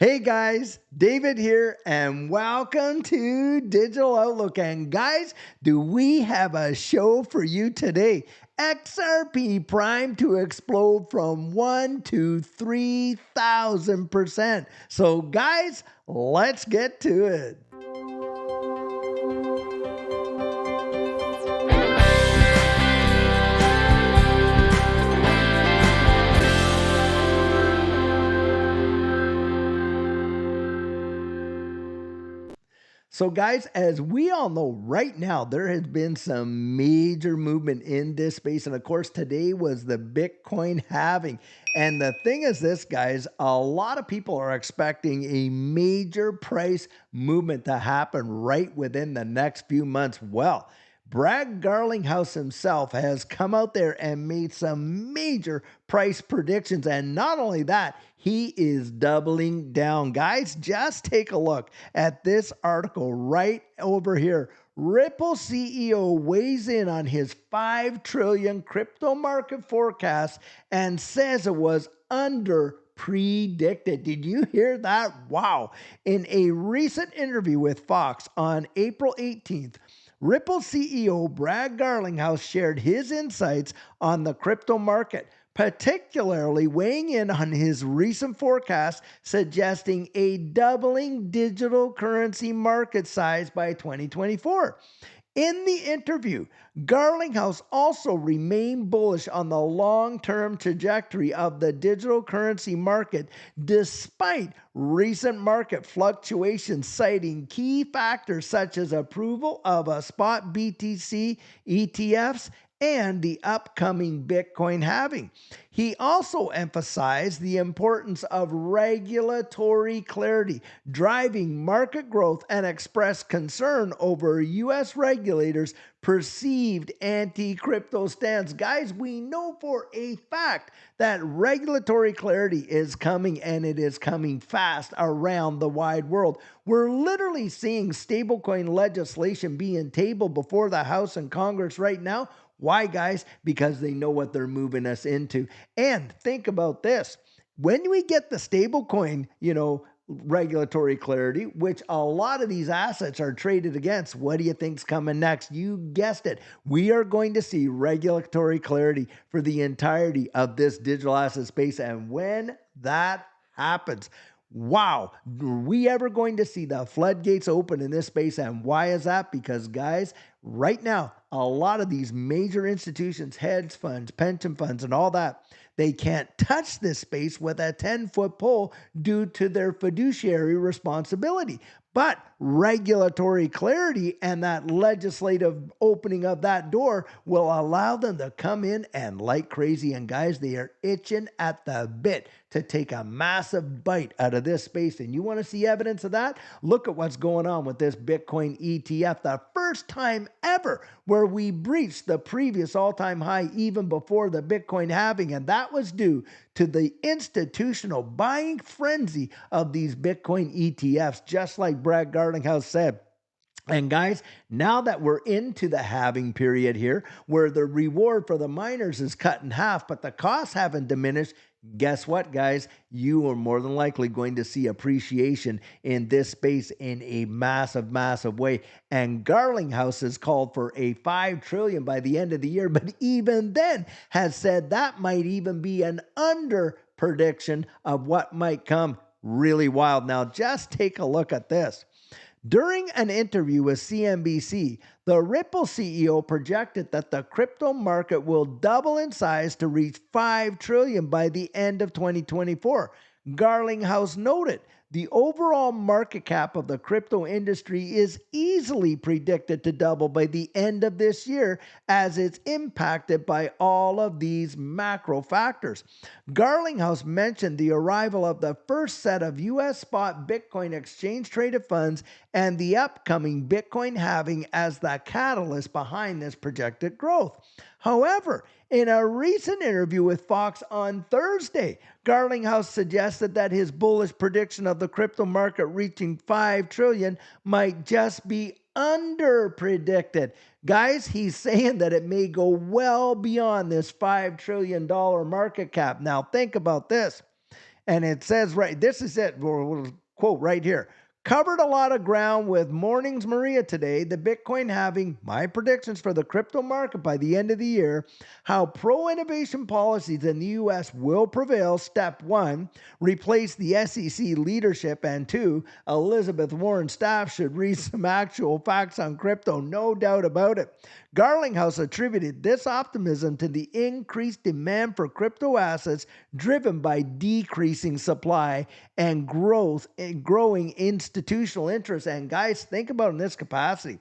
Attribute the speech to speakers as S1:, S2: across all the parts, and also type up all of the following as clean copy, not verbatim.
S1: Hey guys, David here, and welcome to Digital Outlook. And guys, do we have a show for you today? XRP Prime to explode from 1 to 3,000%. So, guys, let's get to it. So, guys, as we all know right now, there has been some major movement in this space. And of course, today was the Bitcoin halving. And the thing is this, guys, a lot of people are expecting a major price movement to happen right within the next few months. Well, Brad Garlinghouse himself has come out there and made some major price predictions. And not only that, he is doubling down. Guys, just take a look at this article right over here. Ripple CEO weighs in on his 5 trillion crypto market forecast and says it was underpredicted. Did you hear that? Wow. In a recent interview with Fox on April 18th, Ripple CEO Brad Garlinghouse shared his insights on the crypto market, particularly weighing in on his recent forecast suggesting a doubling digital currency market size by 2024. In the interview, Garlinghouse also remained bullish on the long-term trajectory of the digital currency market despite recent market fluctuations, citing key factors such as approval of a spot BTC ETFs and the upcoming Bitcoin halving. He also emphasized the importance of regulatory clarity, driving market growth, and expressed concern over U.S. regulators' perceived anti-crypto stance. Guys, we know for a fact that regulatory clarity is coming, and it is coming fast around the wide world. We're literally seeing stablecoin legislation being tabled before the House and Congress right now. Why, guys? Because they know what they're moving us into. And think about this. When we get the stablecoin, regulatory clarity, which a lot of these assets are traded against, what do you think's coming next? You guessed it. We are going to see regulatory clarity for the entirety of this digital asset space. And when that happens, wow, are we ever going to see the floodgates open in this space? And why is that? Because, guys, right now, a lot of these major institutions, hedge funds, pension funds, and all that, they can't touch this space with a 10-foot pole due to their fiduciary responsibility. But regulatory clarity and that legislative opening of that door will allow them to come in and like crazy. And guys, they are itching at the bit to take a massive bite out of this space. And you want to see evidence of that? Look at what's going on with this Bitcoin ETF. The first time ever where we breached the previous all-time high even before the Bitcoin halving. And that was due to the institutional buying frenzy of these Bitcoin ETFs, just like Brad Garlinghouse said. And guys, now that we're into the halving period here, where the reward for the miners is cut in half, but the costs haven't diminished, guess what, guys? You are more than likely going to see appreciation in this space in a massive, massive way. And Garlinghouse has called for a 5 trillion by the end of the year, but even then has said that might even be an under prediction of what might come. Really wild. Now, just take a look at this. During an interview with CNBC, the Ripple CEO projected that the crypto market will double in size to reach 5 trillion by the end of 2024. Garlinghouse noted the overall market cap of the crypto industry is easily predicted to double by the end of this year as it's impacted by all of these macro factors. Garlinghouse mentioned the arrival of the first set of U.S. spot Bitcoin exchange-traded funds and the upcoming Bitcoin halving as the catalyst behind this projected growth. However, in a recent interview with Fox on Thursday, Garlinghouse suggested that his bullish prediction of the crypto market reaching 5 trillion might just be underpredicted. Guys, he's saying that it may go well beyond this $5 trillion market cap. Now, think about this. And it says, right, this is it. We'll quote right here. Covered a lot of ground with Mornings Maria today, the Bitcoin having my predictions for the crypto market by the end of the year, how pro-innovation policies in the U.S. will prevail. Step 1, replace the SEC leadership, and 2, Elizabeth Warren's staff should read some actual facts on crypto, no doubt about it. Garlinghouse attributed this optimism to the increased demand for crypto assets driven by decreasing supply and growing institutional interest. And guys, think about it in this capacity.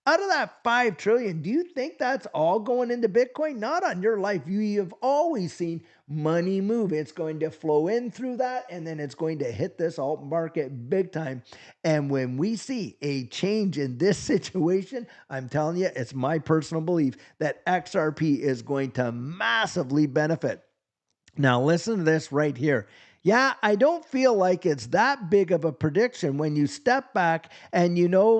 S1: Out of that 5 trillion, do you think that's all going into Bitcoin? Not on your life. You have always seen money move. It's going to flow in through that, and then it's going to hit this alt market big time. And when we see a change in this situation, I'm telling you, it's my personal belief that XRP is going to massively benefit. Now, listen to this right here. Yeah, I don't feel like it's that big of a prediction when you step back and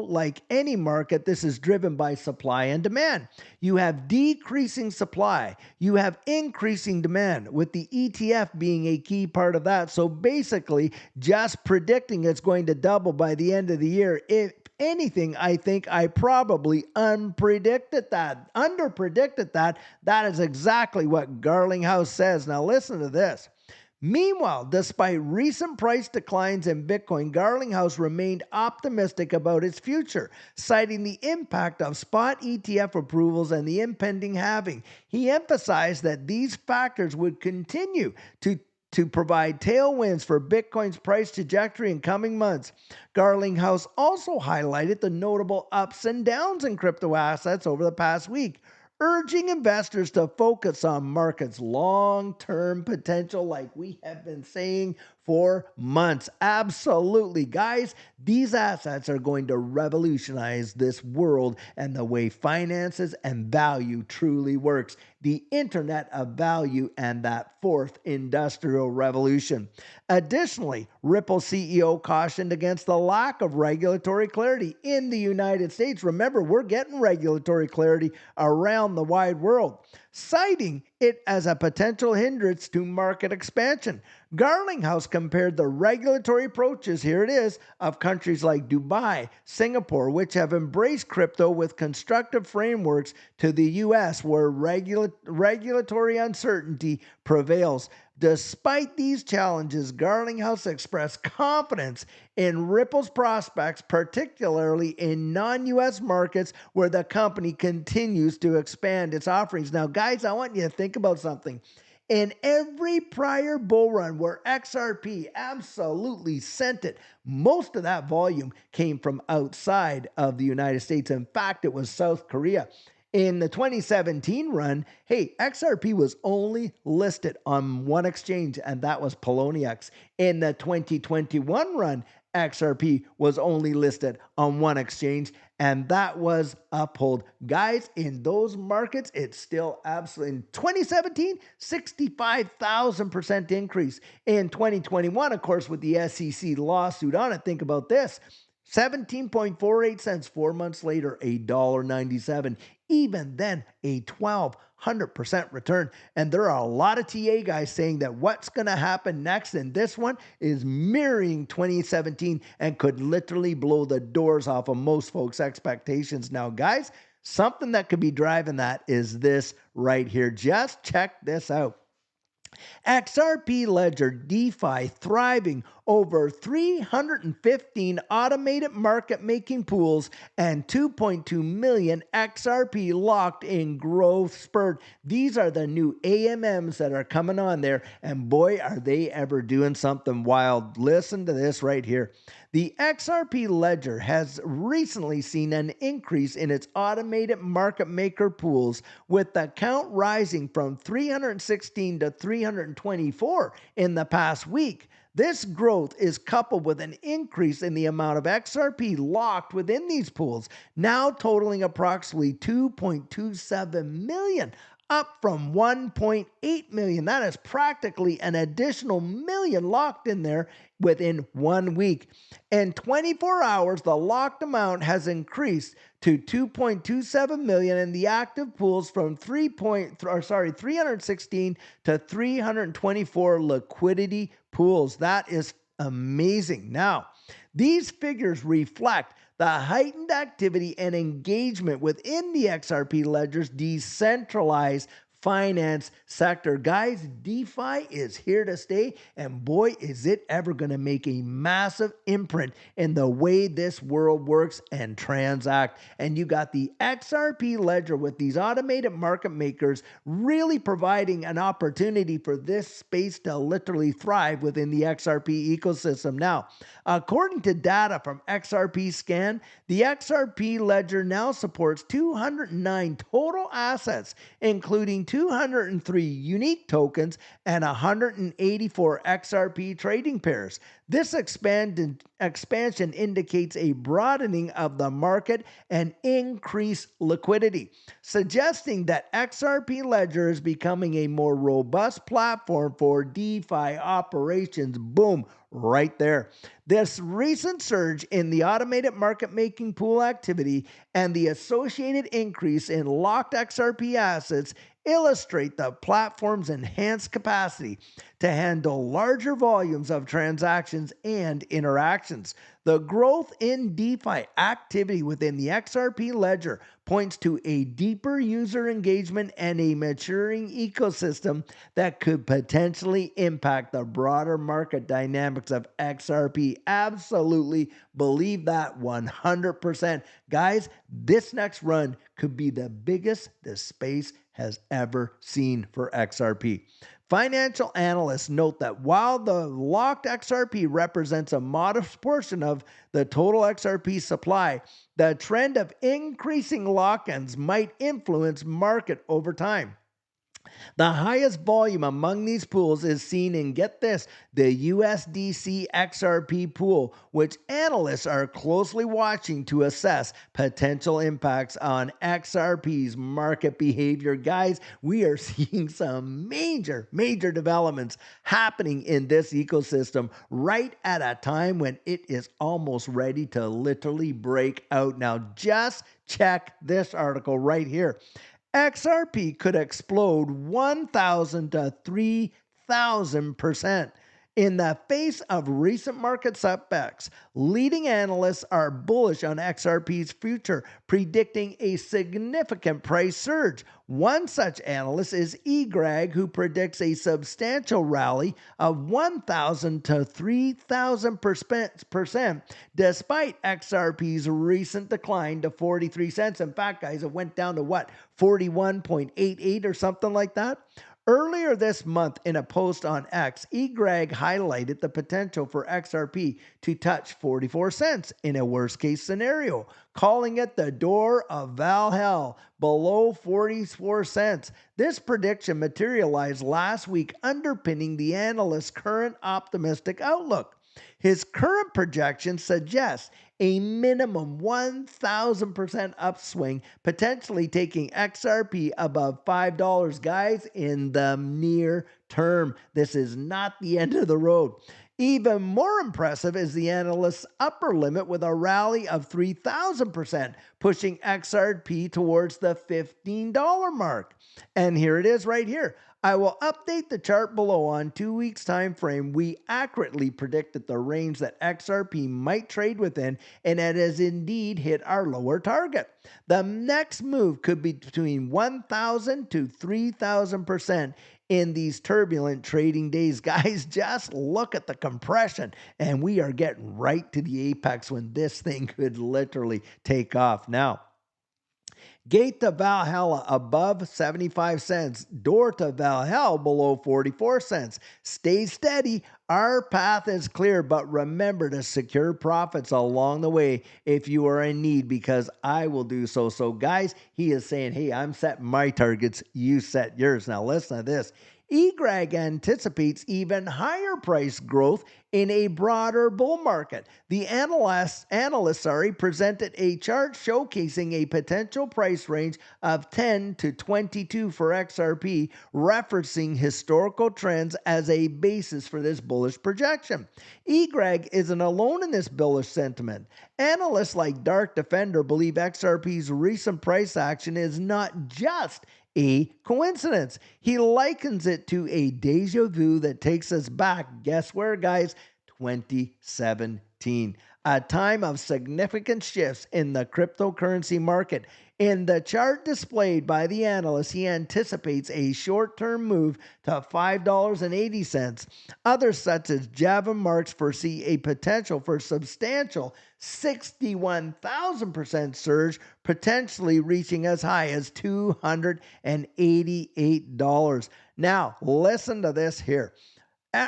S1: like any market, this is driven by supply and demand. You have decreasing supply, you have increasing demand, with the ETF being a key part of that. So basically, just predicting it's going to double by the end of the year, if anything, I think I probably underpredicted that. That is exactly what Garlinghouse says. Now listen to this. Meanwhile, despite recent price declines in Bitcoin, Garlinghouse remained optimistic about its future, citing the impact of spot ETF approvals and the impending halving. He emphasized that these factors would continue to provide tailwinds for Bitcoin's price trajectory in coming months. Garlinghouse also highlighted the notable ups and downs in crypto assets over the past week, urging investors to focus on markets' long-term potential, like we have been saying for months. Absolutely, guys, these assets are going to revolutionize this world and the way finances and value truly works. The internet of value and that fourth industrial revolution. Additionally, Ripple CEO cautioned against the lack of regulatory clarity in the United States. Remember, we're getting regulatory clarity around the wide world, citing it as a potential hindrance to market expansion. Garlinghouse compared the regulatory approaches, here it is, of countries like Dubai, Singapore, which have embraced crypto with constructive frameworks, to the U.S., where regulatory uncertainty prevails. Despite these challenges, Garlinghouse expressed confidence in Ripple's prospects, particularly in non-U.S. markets where the company continues to expand its offerings. Now, guys, I want you to think about something. In every prior bull run where XRP absolutely sent it, most of that volume came from outside of the United States. In fact, it was South Korea. In the 2017 run, hey, XRP was only listed on one exchange, and that was Poloniex. In the 2021 run, XRP was only listed on one exchange, and that was Uphold. Guys, in those markets, it's still absolutely, in 2017, 65,000% increase. In 2021, of course, with the SEC lawsuit on it, think about this. 17.48 cents 4 months later, $1.97. Even then, a 1,200% return. And there are a lot of TA guys saying that what's going to happen next in this one is mirroring 2017 and could literally blow the doors off of most folks' expectations. Now, guys, something that could be driving that is this right here. Just check this out. XRP Ledger DeFi thriving, over 315 automated market-making pools, and 2.2 million XRP locked in growth spurt. These are the new AMMs that are coming on there, and boy, are they ever doing something wild. Listen to this right here. The XRP Ledger has recently seen an increase in its automated market maker pools, with the count rising from 316 to 324 in the past week. This growth is coupled with an increase in the amount of XRP locked within these pools, now totaling approximately 2.27 million. up from 1.8 million. That is practically an additional million locked in there within 1 week. In 24 hours, the locked amount has increased to 2.27 million, and the active pools from 316 to 324 liquidity pools. That is amazing. Now, these figures reflect the heightened activity and engagement within the XRP Ledger's decentralized finance sector. Guys, DeFi is here to stay, and boy, is it ever going to make a massive imprint in the way this world works and transact. And you got the XRP Ledger with these automated market makers really providing an opportunity for this space to literally thrive within the XRP ecosystem. Now, according to data from XRP Scan, the XRP Ledger now supports 209 total assets, including 203 unique tokens and 184 XRP trading pairs. This expansion indicates a broadening of the market and increased liquidity, suggesting that XRP Ledger is becoming a more robust platform for DeFi operations. Boom, right there. This recent surge in the automated market making pool activity and the associated increase in locked XRP assets illustrate the platform's enhanced capacity to handle larger volumes of transactions and interactions. The growth in DeFi activity within the XRP Ledger points to a deeper user engagement and a maturing ecosystem that could potentially impact the broader market dynamics of XRP. Absolutely believe that 100%. Guys, this next run could be the biggest this space has ever seen for XRP. Financial analysts note that while the locked XRP represents a modest portion of the total XRP supply, the trend of increasing lock-ins might influence market over time. The highest volume among these pools is seen in, get this, the USDC XRP pool, which analysts are closely watching to assess potential impacts on XRP's market behavior. Guys, we are seeing some major developments happening in this ecosystem right at a time when it is almost ready to literally break out. Now, just check this article right here. XRP could explode 1,000 to 3,000% in the face of recent market setbacks. Leading analysts are bullish on XRP's future, predicting a significant price surge. One such analyst is eGreg, who predicts a substantial rally of 1,000 to 3,000% despite XRP's recent decline to 43 cents. In fact, guys, it went down to what, 41.88 or something like that? Earlier this month, in a post on X, eGreg highlighted the potential for XRP to touch 44 cents in a worst-case scenario, calling it the door of Valhalla below 44 cents. This prediction materialized last week, underpinning the analyst's current optimistic outlook. His current projection suggests a minimum 1,000% upswing, potentially taking XRP above $5, guys, in the near term. This is not the end of the road. Even more impressive is the analyst's upper limit with a rally of 3,000%, pushing XRP towards the $15 mark. And here it is right here. I will update the chart below on 2 weeks time frame. We accurately predicted the range that XRP might trade within, and it has indeed hit our lower target. The next move could be between 1,000 to 3,000% in these turbulent trading days. Guys, just look at the compression, and we are getting right to the apex when this thing could literally take off. Now, gate to Valhalla above 75 cents. Door to Valhalla below 44 cents. Stay steady. Our path is clear, but remember to secure profits along the way if you are in need, because I will do so. So guys, he is saying, hey, I'm setting my targets. You set yours. Now listen to this. eGreg anticipates even higher price growth in a broader bull market. The analysts presented a chart showcasing a potential price range of 10 to 22 for XRP, referencing historical trends as a basis for this bullish projection. eGreg isn't alone in this bullish sentiment. Analysts like Dark Defender believe XRP's recent price action is not just a coincidence. He likens it to a deja vu that takes us back, guess where, guys? 2017, a time of significant shifts in the cryptocurrency market. In the chart displayed by the analyst, he anticipates a short-term move to $5.80. Others, such as Javin Marks, foresee a potential for substantial 61,000% surge, potentially reaching as high as $288. Now, listen to this here.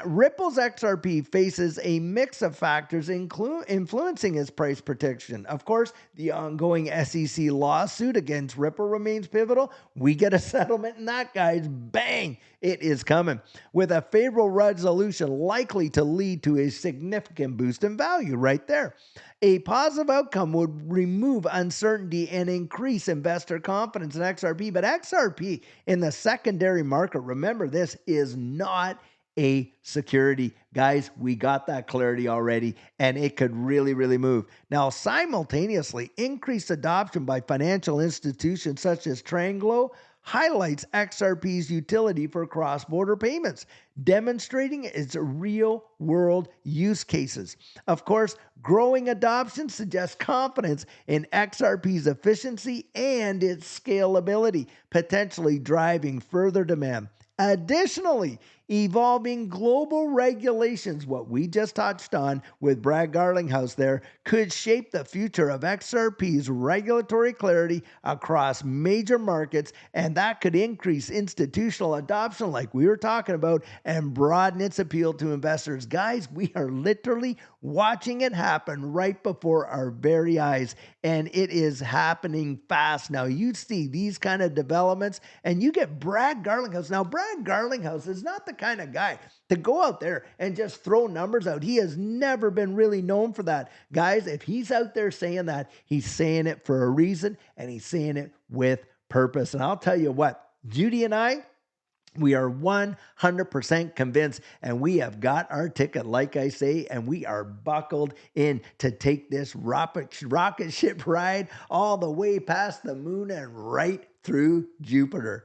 S1: Ripple's XRP faces a mix of factors influencing its price prediction. Of course, the ongoing SEC lawsuit against Ripple remains pivotal. We get a settlement in that, guys. Bang! It is coming, with a favorable resolution likely to lead to a significant boost in value right there. A positive outcome would remove uncertainty and increase investor confidence in XRP. But XRP in the secondary market, remember, this is not a security. Guys, we got that clarity already, and it could really, really move. Now, simultaneously, increased adoption by financial institutions such as Tranglo highlights XRP's utility for cross-border payments, demonstrating its real-world use cases. Of course, growing adoption suggests confidence in XRP's efficiency and its scalability, potentially driving further demand. Additionally, evolving global regulations, what we just touched on with Brad Garlinghouse there, could shape the future of XRP's regulatory clarity across major markets, and that could increase institutional adoption like we were talking about and broaden its appeal to investors. Guys, we are literally watching it happen right before our very eyes, and it is happening fast. Now, you see these kind of developments, and you get Brad Garlinghouse. Now, Brad Garlinghouse is not the kind of guy to go out there and just throw numbers out. He has never been really known for that. Guys, if he's out there saying that, he's saying it for a reason, and he's saying it with purpose. And I'll tell you what, Judy and I, we are 100% convinced, and we have got our ticket, like I say, and we are buckled in to take this rocket ship ride all the way past the moon and right through Jupiter.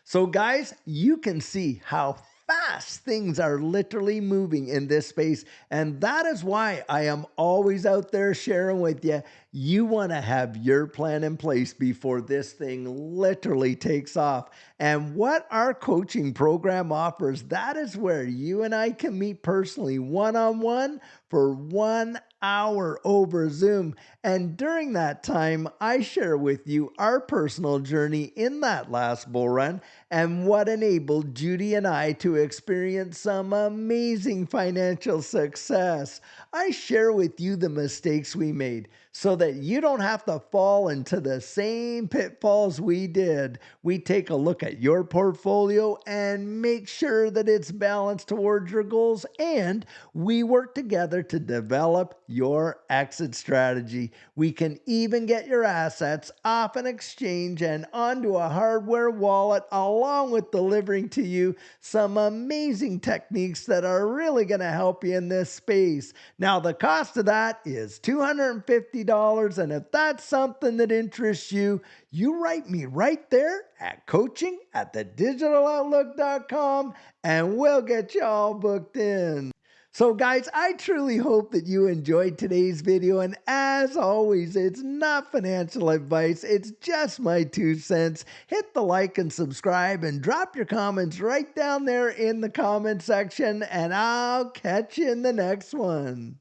S1: So guys, you can see how fast things are literally moving in this space. And that is why I am always out there sharing with you. You want to have your plan in place before this thing literally takes off. And what our coaching program offers, that is where you and I can meet personally one-on-one for 1 hour over Zoom. And during that time, I share with you our personal journey in that last bull run and what enabled Judy and I to experience some amazing financial success. I share with you the mistakes we made so that you don't have to fall into the same pitfalls we did. We take a look at your portfolio and make sure that it's balanced towards your goals, and we work together to develop your exit strategy. We can even get your assets off an exchange and onto a hardware wallet, along with delivering to you some amazing techniques that are really going to help you in this space. Now, the cost of that is $250, and if that's something that interests you, you write me right there at coaching@thedigitaloutlook.com, and we'll get you all booked in. So guys, I truly hope that you enjoyed today's video, and as always, it's not financial advice, it's just my 2 cents. Hit the like and subscribe, and drop your comments right down there in the comment section, and I'll catch you in the next one.